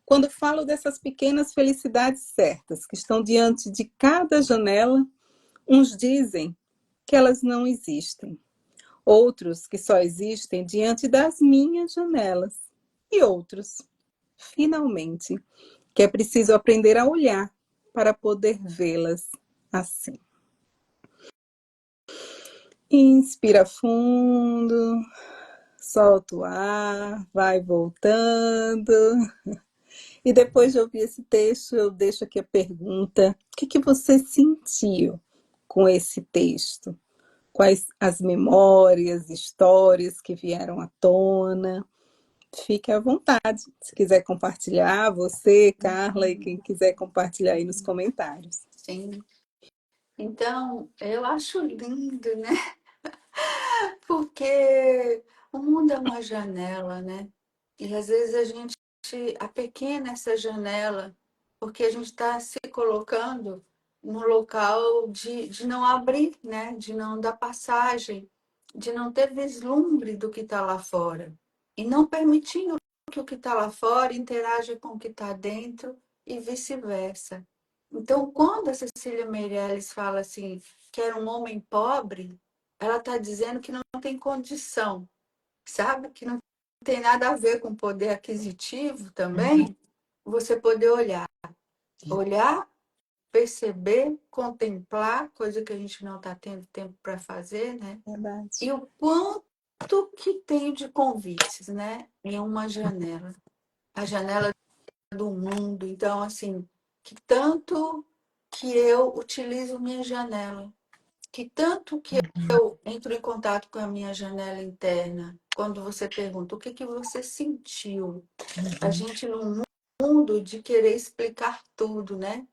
quando falo dessas pequenas felicidades certas que estão diante de cada janela, uns dizem que elas não existem. Outros que só existem diante das minhas janelas. E outros, finalmente, que é preciso aprender a olhar para poder vê-las assim. Inspira fundo, solta o ar, vai voltando. E depois de ouvir esse texto, eu deixo aqui a pergunta: o que você sentiu com esse texto? Quais as memórias, histórias que vieram à tona? Fique à vontade. Se quiser compartilhar, você, Carla, e quem quiser compartilhar aí nos comentários. Sim. Então, eu acho lindo, né? Porque o mundo é uma janela, né? E às vezes a gente apequena essa janela porque a gente está se colocando no local de não abrir, né? De não dar passagem, de não ter vislumbre do que está lá fora. E não permitindo que o que está lá fora interaja com o que está dentro e vice-versa. Então, quando a Cecília Meirelles fala assim, que era um homem pobre, ela está dizendo que não tem condição, sabe? Que não tem nada a ver com poder aquisitivo também, você poder olhar, perceber, contemplar, coisa que a gente não está tendo tempo para fazer, né? Verdade. E o quanto que tem de convites, né? Em uma janela. A janela do mundo. Então, assim, que tanto que eu utilizo minha janela, que tanto que eu entro em contato com a minha janela interna, quando você pergunta o que que você sentiu, a gente num mundo de querer explicar tudo, né?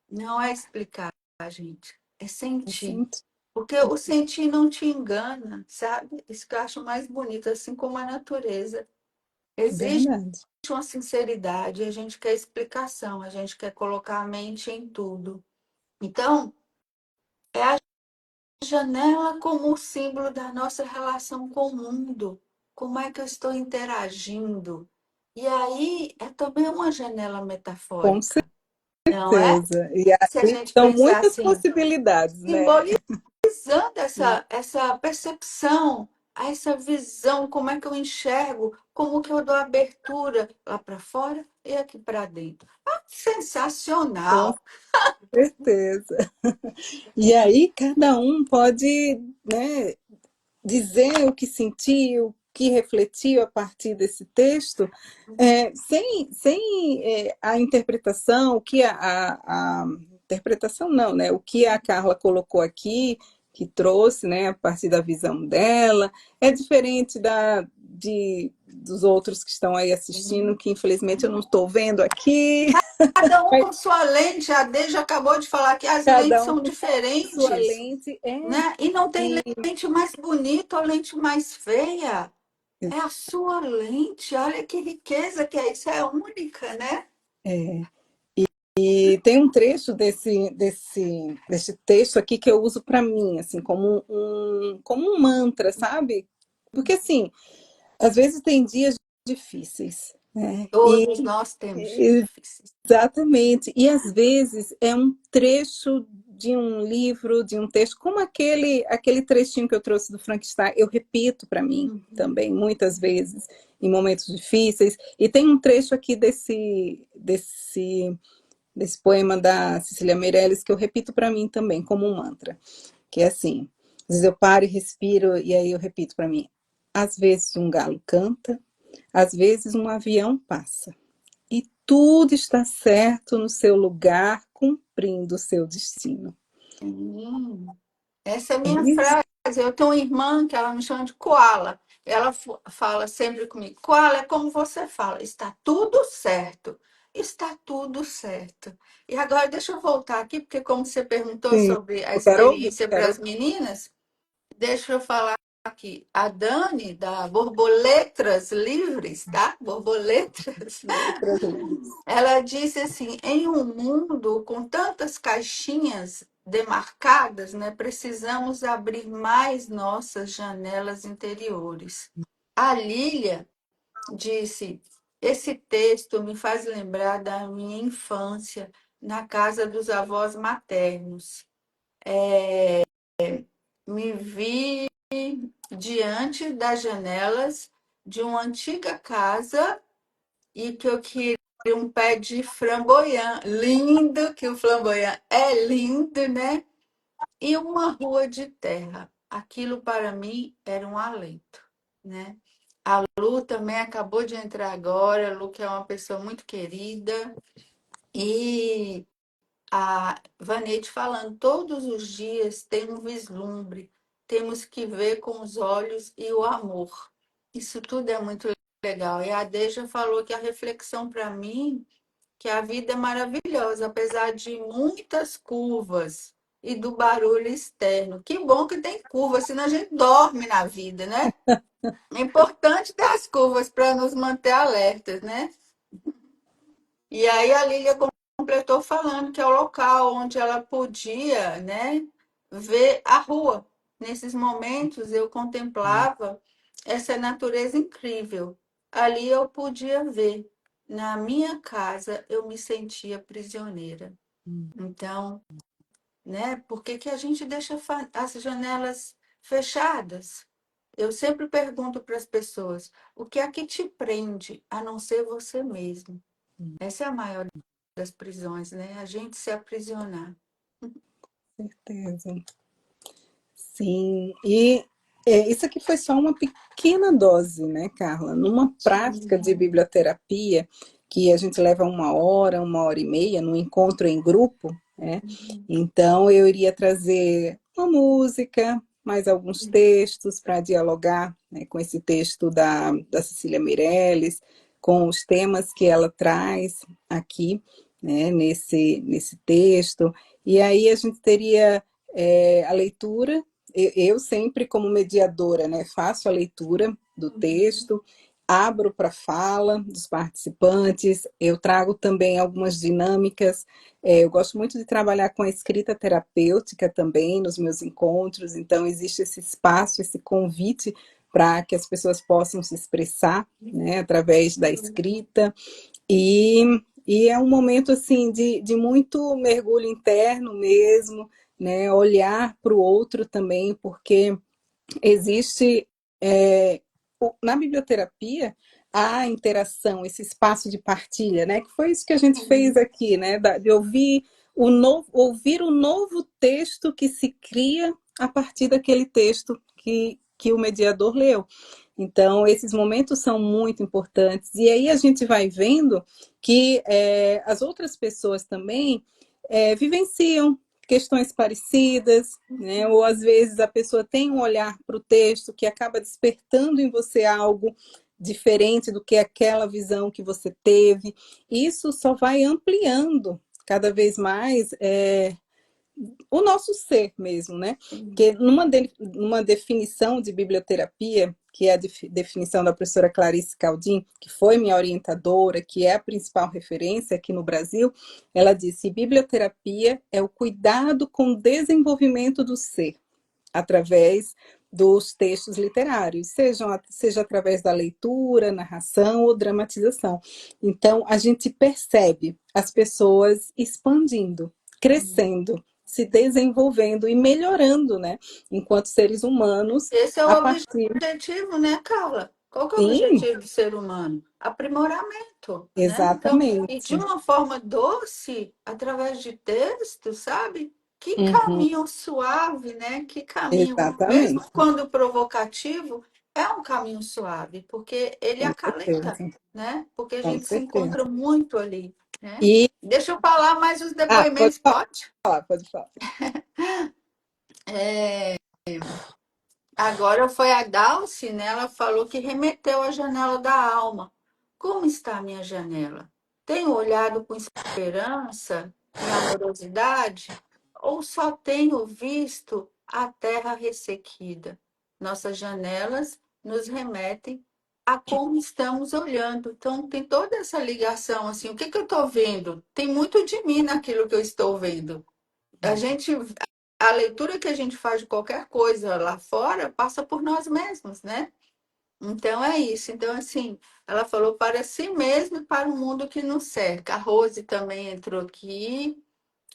Não é explicar, gente, é sentir. Porque o sentir não te engana, sabe? Isso que eu acho mais bonito, assim como a natureza. Existe Verdade. uma sinceridade, a gente quer explicação, a gente quer colocar a mente em tudo. Então, é a janela como o símbolo da nossa relação com o mundo. Como é que eu estou interagindo? E aí é também uma janela Com metafórica, não é? certeza. E Se a aí gente são pensar muitas assim, possibilidades, né? simbolizando essa percepção, essa visão, como é que eu enxergo, como que eu dou abertura lá para fora e aqui para dentro. Ah, Com sensacional! certeza. E aí cada um pode, né, dizer o que sentiu, o que refletiu a partir desse texto, sem a interpretação, o que a interpretação não, né? O que a Carla colocou aqui, que trouxe, né, a partir da visão dela, é diferente dos outros que estão aí assistindo, que infelizmente eu não estou vendo aqui. Cada um com sua lente, a Dê já acabou de falar que as lentes Cada um são com sua diferentes, lente, né? E não tem e, lente mais bonita ou lente mais feia. É a sua lente, olha que riqueza que é isso, é única, né? é, E tem um trecho desse texto aqui que eu uso para mim, assim, como um mantra, sabe? Porque, assim, às vezes tem dias difíceis, né? Todos nós temos dias difíceis. Exatamente. E às vezes é um trecho de um livro, de um texto, como aquele trechinho que eu trouxe do Frankenstein, eu repito para mim Uhum. também, muitas vezes, em momentos difíceis. E tem um trecho aqui desse poema da Cecília Meirelles que eu repito para mim também, como um mantra, que é assim, às vezes eu paro e respiro, e aí eu repito para mim, às vezes um galo canta, às vezes um avião passa, e tudo está certo no seu lugar, cumprindo o seu destino. Sim. Essa é a É minha isso? frase. Eu tenho uma irmã que ela me chama de Koala. Ela fala sempre comigo: Koala, é como você fala, está tudo certo. Está tudo certo. E agora deixa eu voltar aqui, porque como você perguntou Sim. sobre a Eu quero ouvir, experiência para quero as meninas, deixa eu falar aqui. A Dani, da Borboletas Livres, tá? Borboletas. ouvir. Ela disse assim: em um mundo com tantas caixinhas demarcadas, né, precisamos abrir mais nossas janelas interiores. A Lília disse: esse texto me faz lembrar da minha infância na casa dos avós maternos. Me vi diante das janelas de uma antiga casa e que eu queria um pé de flamboyant, lindo, que o flamboyant é lindo, né? E uma rua de terra. Aquilo para mim era um alento, né? A Lu também acabou de entrar agora, a Lu que é uma pessoa muito querida, e a Vanete falando, todos os dias tem um vislumbre, temos que ver com os olhos e o amor. Isso tudo é muito legal. E a Deja falou que a reflexão para mim, que a vida é maravilhosa, apesar de muitas curvas e do barulho externo. Que bom que tem curvas, senão a gente dorme na vida, né? É importante ter as curvas para nos manter alertas, né? E aí a Lília completou falando que é o local onde ela podia, né, ver a rua. Nesses momentos eu contemplava essa natureza incrível. Ali eu podia ver. Na minha casa eu me sentia prisioneira. Então, né, por que que a gente deixa as janelas fechadas? Eu sempre pergunto para as pessoas, o que é que te prende a não ser você mesmo? Essa é a maior das prisões, né? A gente se aprisionar. Certeza. Sim, e isso aqui foi só uma pequena dose, né, Carla? Numa prática de Sim. biblioterapia, que a gente leva uma hora e meia, num encontro em grupo, né? Então, eu iria trazer uma música, mais alguns textos para dialogar, né, com esse texto da Cecília Meirelles, com os temas que ela traz aqui, né, nesse texto. E aí a gente teria a leitura eu sempre, como mediadora, né, faço a leitura do texto abro para fala dos participantes, eu trago também algumas dinâmicas. Eu gosto muito de trabalhar com a escrita terapêutica também nos meus encontros, então existe esse espaço, esse convite para que as pessoas possam se expressar, né, através da escrita. E, e é um momento assim de muito mergulho interno mesmo, né, olhar para o outro também, porque existe na biblioterapia a interação, esse espaço de partilha, né? Que foi isso que a gente fez aqui, né? De ouvir o novo texto que se cria a partir daquele texto que o mediador leu. Então, esses momentos são muito importantes. E aí a gente vai vendo que as outras pessoas também vivenciam questões parecidas, né? Ou às vezes a pessoa tem um olhar para o texto que acaba despertando em você algo diferente do que aquela visão que você teve. Isso só vai ampliando cada vez mais o nosso ser mesmo, né? Porque numa definição de biblioterapia, que é a definição da professora Clarice Caldin, que foi minha orientadora, que é a principal referência aqui no Brasil, ela disse: biblioterapia é o cuidado com o desenvolvimento do ser, através dos textos literários, seja através da leitura, narração ou dramatização. Então, a gente percebe as pessoas expandindo, crescendo, se desenvolvendo e melhorando, né? Enquanto seres humanos, Esse é a o partir. objetivo, né, Carla? Qual que é o Sim, objetivo do ser humano? Aprimoramento, né? Então, e de exatamente. uma forma doce, através de texto, sabe? Que Uhum, caminho suave, né? Que caminho, mesmo exatamente, quando provocativo, é um caminho suave, porque ele com acalenta, certeza, né? Porque a com gente se encontra certeza. muito ali, né? E, Deixa eu falar mais os pode depoimentos, pode? falar, pode falar. Agora foi a Dalcy, né? Ela falou que remeteu à janela da alma. Como está a minha janela? Tenho olhado com esperança e amorosidade? Ou só tenho visto a terra ressequida? Nossas janelas nos remetem a como estamos olhando. Então, tem toda essa ligação, assim, o que que eu estou vendo? Tem muito de mim naquilo que eu estou vendo. A gente, a leitura que a gente faz de qualquer coisa lá fora passa por nós mesmos, né? Então é isso. Então, assim, ela falou para si mesma e para o mundo que nos cerca. A Rose também entrou aqui,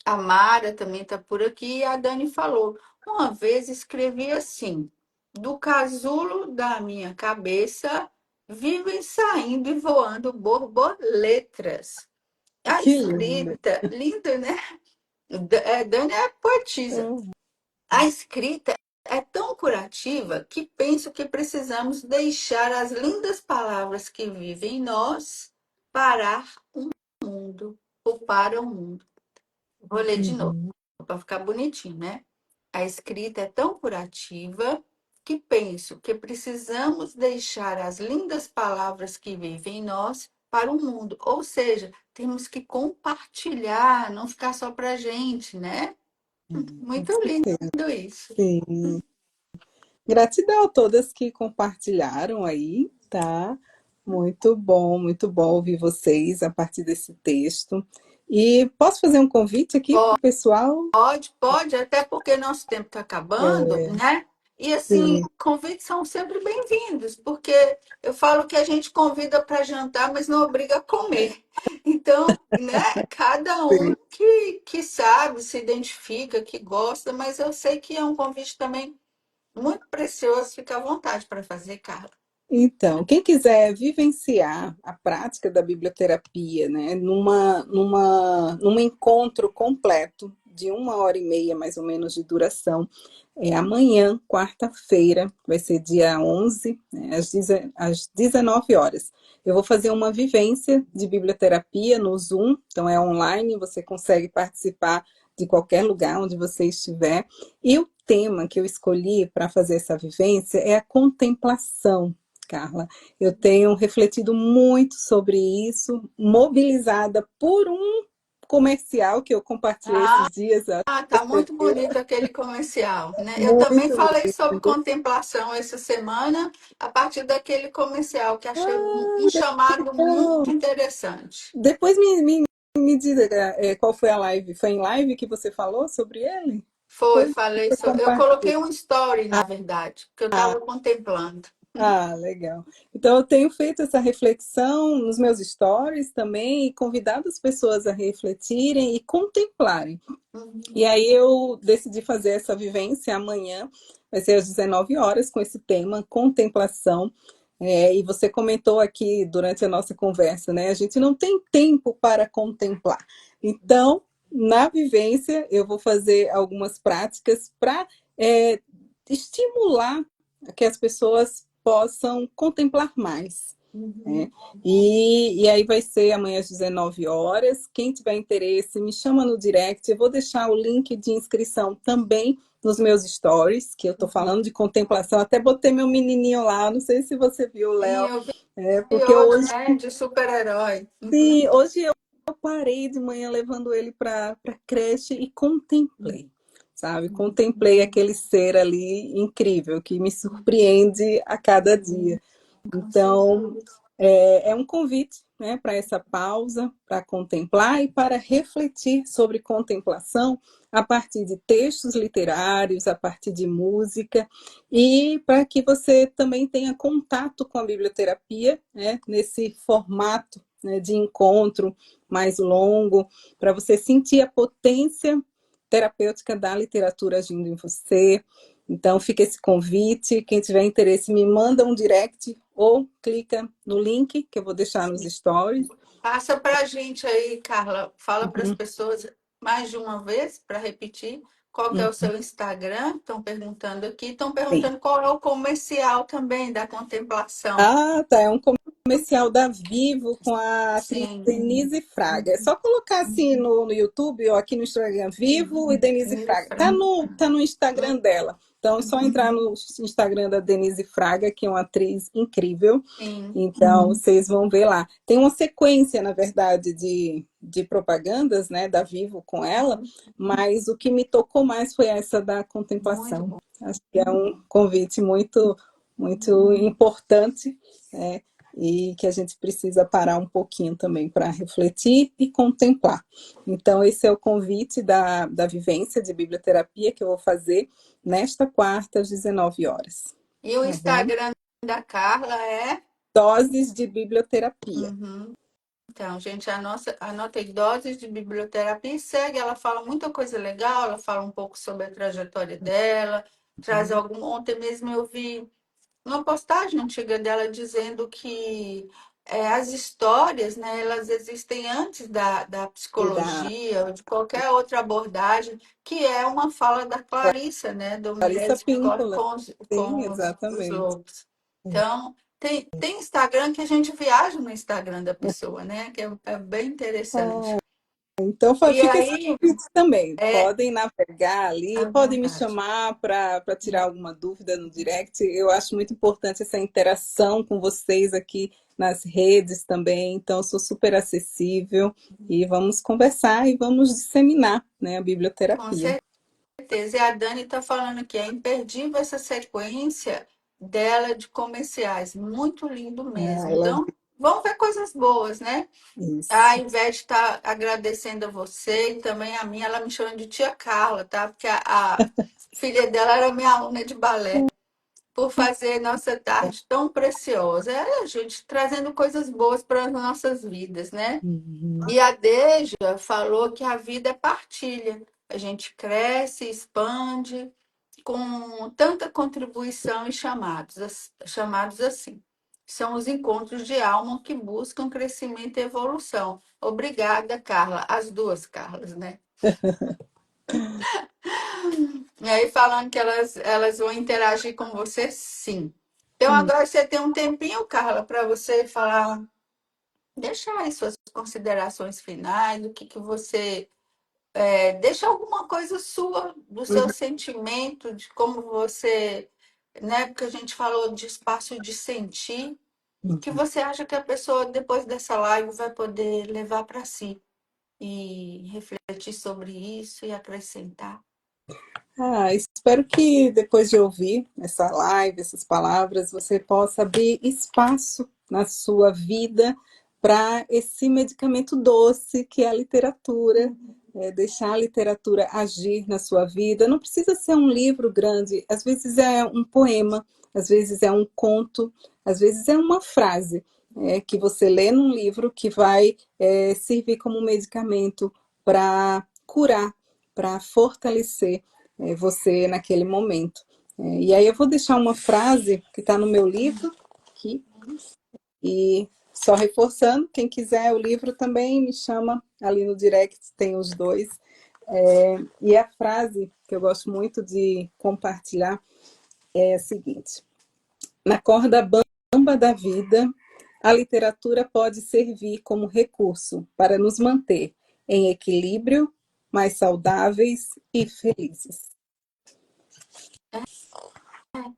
a Mara também está por aqui, e a Dani falou: uma vez escrevi assim: do casulo da minha cabeça vivem saindo e voando borboletas. A Que lindo. escrita, lindo, né? Dani é poetisa. Uhum. A escrita é tão curativa que penso que precisamos deixar as lindas palavras que vivem em nós parar o mundo ou para o mundo. Vou ler de novo, Uhum. para ficar bonitinho, né? A escrita é tão curativa que penso que precisamos deixar as lindas palavras que vivem em nós para o mundo. Ou seja, temos que compartilhar, não ficar só para a gente, né? Com Muito certeza. lindo isso. Sim. Gratidão a todas que compartilharam aí, tá? Muito bom ouvir vocês a partir desse texto. E posso fazer um convite aqui para o pessoal? Pode, pode, até porque nosso tempo está acabando, né? E assim, Sim. convites são sempre bem-vindos, porque eu falo que a gente convida para jantar, mas não obriga a comer. Então, né, cada um que sabe, se identifica, que gosta, mas eu sei que é um convite também muito precioso, fica à vontade para fazer, Carla. Então, quem quiser vivenciar a prática da biblioterapia, né, num encontro completo de 1 hora e meia, mais ou menos, de duração, amanhã, quarta-feira, vai ser dia 11, né, às 19 horas. Eu vou fazer uma vivência de biblioterapia no Zoom, então é online, você consegue participar de qualquer lugar onde você estiver. E o tema que eu escolhi para fazer essa vivência é a contemplação. Carla, eu tenho refletido muito sobre isso, mobilizada por um comercial que eu compartilhei Ah, esses dias. Ó, tá você muito viu? bonito aquele comercial, né? Eu também Muito falei lindo, sobre viu? contemplação essa semana a partir daquele comercial que achei um Ah, chamado legal. muito interessante. Depois me diga qual foi a live. Foi em live que você falou sobre ele? Foi, Foi, falei foi sobre. Eu coloquei compartilhar. um story, na verdade, que eu estava contemplando. Ah, legal. Então, eu tenho feito essa reflexão nos meus stories também e convidado as pessoas a refletirem e contemplarem. E Uhum. aí eu decidi fazer essa vivência amanhã, vai ser às 19 horas, com esse tema, contemplação. E você comentou aqui durante a nossa conversa, né? A gente não tem tempo para contemplar. Então, na vivência, eu vou fazer algumas práticas para estimular que as pessoas possam contemplar mais. Né? Uhum. E aí vai ser amanhã às 19 horas. Quem tiver interesse, me chama no direct. Eu vou deixar o link de inscrição também nos meus stories, que eu estou falando de contemplação. Até botei meu menininho lá, não sei se você viu, Sim, Léo, eu vi porque hoje, hoje, né, de super-herói. sim, hoje eu parei de manhã levando ele para a creche e contemplei, sabe? Contemplei aquele ser ali incrível que me surpreende a cada dia. Com certeza. Então, é um convite, né, para essa pausa, para contemplar e para refletir sobre contemplação a partir de textos literários, a partir de música, e para que você também tenha contato com a biblioterapia, né, nesse formato, né, de encontro mais longo, para você sentir a potência terapêutica da literatura agindo em você. Então, fica esse convite. Quem tiver interesse, me manda um direct ou clica no link que eu vou deixar nos stories. Passa para a gente aí, Carla. Fala para as Uhum, pessoas mais de uma vez, para repetir, qual que é uhum, o seu Instagram. Estão perguntando aqui. Estão sim. perguntando qual é o comercial também da contemplação. Ah, tá. É um comercial da Vivo com a atriz Sim, Denise Fraga. É só colocar assim no YouTube ou aqui no Instagram, Vivo e Denise Denise Fraga. Tá Fraga. no Instagram dela. Então é só entrar no Instagram da Denise Fraga, que é uma atriz incrível. Sim, Então, vocês vão ver lá. Tem uma sequência, na verdade, de propagandas, né, da Vivo com ela, mas o que me tocou mais foi essa da muito contemplação. bom. Acho que é um convite muito, muito importante, né, e que a gente precisa parar um pouquinho também para refletir e contemplar. Então, esse é o convite da vivência de biblioterapia que eu vou fazer nesta quarta, às 19 horas. E o Tá bom? Instagram da Carla é. Doses de biblioterapia. Uhum. Então, gente, anota aí doses de biblioterapia e segue. Ela fala muita coisa legal, ela fala um pouco sobre a trajetória dela, traz algum. Ontem mesmo eu vi uma postagem antiga dela dizendo que as histórias, né, elas existem antes da E da psicologia ou de qualquer outra abordagem, que é uma fala da Clarissa, né, do Larissa Mulheres que Correm Píncola. Sim, com os exatamente. Lobos. Então, tem Instagram que a gente viaja no Instagram da pessoa, né, que é bem interessante. Então E fica esse aí, convite também. é Podem navegar ali, a podem me verdade. chamar para tirar alguma dúvida no direct. Eu acho muito importante essa interação com vocês aqui nas redes também. Então, eu sou super acessível e vamos conversar e vamos disseminar, né, a Com biblioterapia. certeza. E a Dani está falando que é imperdível essa sequência dela de comerciais. Muito lindo Ah, mesmo. ela Então, vamos ver coisas boas, né? A isso. Ivete está agradecendo a você e também a mim. Ela me chama de tia Carla, tá? Porque a filha dela era minha aluna de balé. Por fazer nossa tarde tão preciosa. É a gente trazendo coisas boas para as nossas vidas, né? Uhum. E a Deja falou que a vida é partilha. A gente cresce, expande com tanta contribuição e chamados assim. São os encontros de alma que buscam crescimento e evolução. Obrigada, Carla. As duas Carlas, né? E aí falando que elas vão interagir com você, sim. Então agora você tem um tempinho, Carla, para você falar, deixar aí suas considerações finais, o que que você deixa alguma coisa sua, do seu Uhum. sentimento, de como você, né? Porque a gente falou de espaço de sentir, que Uhum. você acha que a pessoa, depois dessa live, vai poder levar para si. e refletir sobre isso e acrescentar. Espero que depois de ouvir essa live, essas palavras, você possa abrir espaço na sua vida para esse medicamento doce que é a literatura, deixar a literatura agir na sua vida. Não precisa ser um livro grande, às vezes é um poema, às vezes é um conto, às vezes é uma frase que você lê num livro que vai servir como medicamento para curar, para fortalecer você naquele momento. E aí eu vou deixar uma frase que está no meu livro aqui, e só reforçando, quem quiser o livro também me chama ali no direct, tem os dois. E a frase que eu gosto muito de compartilhar é a seguinte: na corda bamba da vida, a literatura pode servir como recurso para nos manter em equilíbrio, mais saudáveis e felizes.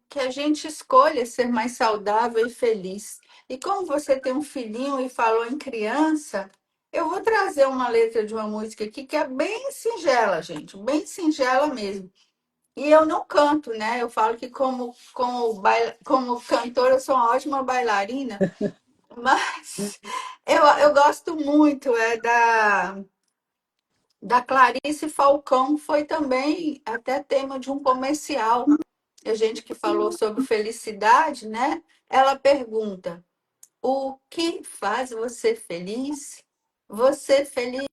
Que a gente escolha ser mais saudável e feliz. E como você tem um filhinho e falou em criança, eu vou trazer uma letra de uma música aqui que é bem singela, gente, bem singela mesmo. E eu não canto, né? Eu falo que como cantora eu sou uma ótima bailarina, mas eu gosto muito da Clarice Falcão, foi também até tema de um comercial. A gente que falou sobre felicidade, né? Ela pergunta: o que faz você feliz? Você feliz,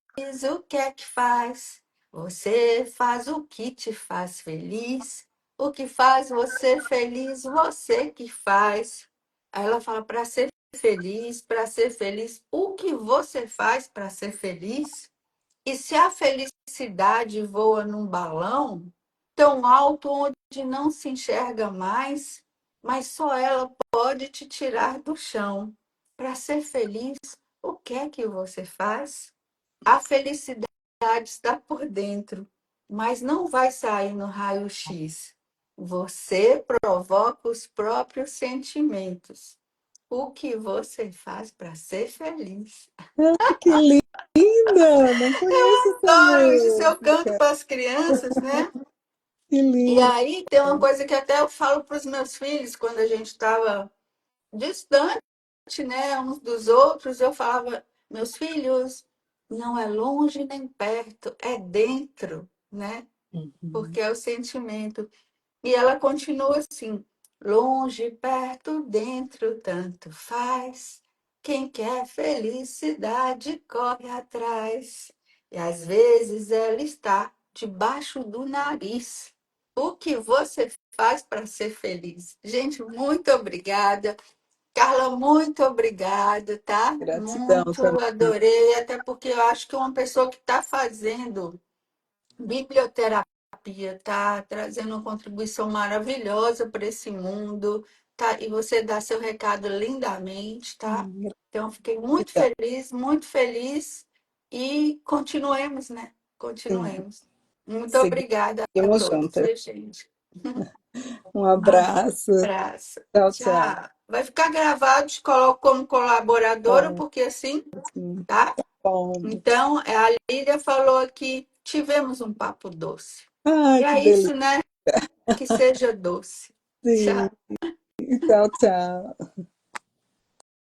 o que é que faz? Você faz o que te faz feliz? O que faz você feliz? Você que faz. Aí ela fala: para ser feliz, o que você faz para ser feliz? E se a felicidade voa num balão tão alto onde não se enxerga mais, mas só ela pode te tirar do chão. Para ser feliz, o que é que você faz? A felicidade está por dentro, mas não vai sair no raio-x. Você provoca os próprios sentimentos. O que você faz para ser feliz? Que linda! Não conheço essa Adoro isso, eu canto música. para as crianças, né? Que E lindo! aí tem uma coisa que até eu falo para os meus filhos, quando a gente estava distante, né, uns dos outros, eu falava: meus filhos, não é longe nem perto, é dentro, né? Uhum. Porque é o sentimento. E ela continua assim: longe, perto, dentro, tanto faz. Quem quer felicidade corre atrás. E às vezes ela está debaixo do nariz. O que você faz para ser feliz? Gente, muito obrigada. Carla, muito obrigada, tá? Gratidão Muito também. adorei, até porque eu acho que uma pessoa que está fazendo biblioterapia, tá trazendo uma contribuição maravilhosa para esse mundo, tá? E você dá seu recado lindamente, tá? Então, fiquei Gratidão. muito feliz e continuemos, né? Sim, Continuemos. Muito obrigada a seguimos todos, juntas. viu, gente? Um Um abraço. abraço. Tchau, tchau. Tchau. Vai ficar gravado, te coloco como colaboradora, porque assim, Ótimo. tá? Bom. Então, a Lília falou que tivemos um papo doce. E Ai, que é delícia. isso, né? Que seja doce. Sim. Tchau. Tchau, tchau.